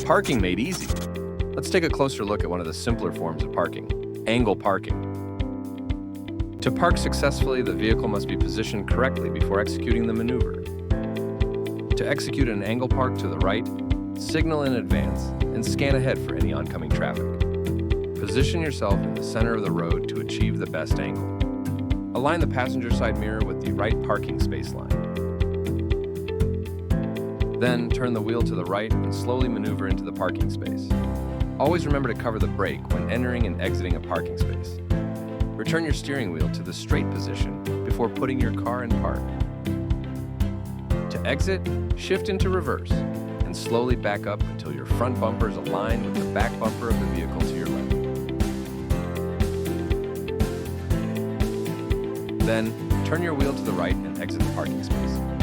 Parking made easy. Let's take a closer look at one of the simpler forms of parking, angle parking. To park successfully, the vehicle must be positioned correctly before executing the maneuver. To execute an angle park to the right, signal in advance and scan ahead for any oncoming traffic. Position yourself in the center of the road to achieve the best angle. Align the passenger side mirror with the right parking space line. Then turn the wheel to the right and slowly maneuver into the parking space. Always remember to cover the brake when entering and exiting a parking space. Return your steering wheel to the straight position before putting your car in park. To exit, shift into reverse and slowly back up until your front bumper is aligned with the back bumper of the vehicle to your left. Then, turn your wheel to the right and exit the parking space.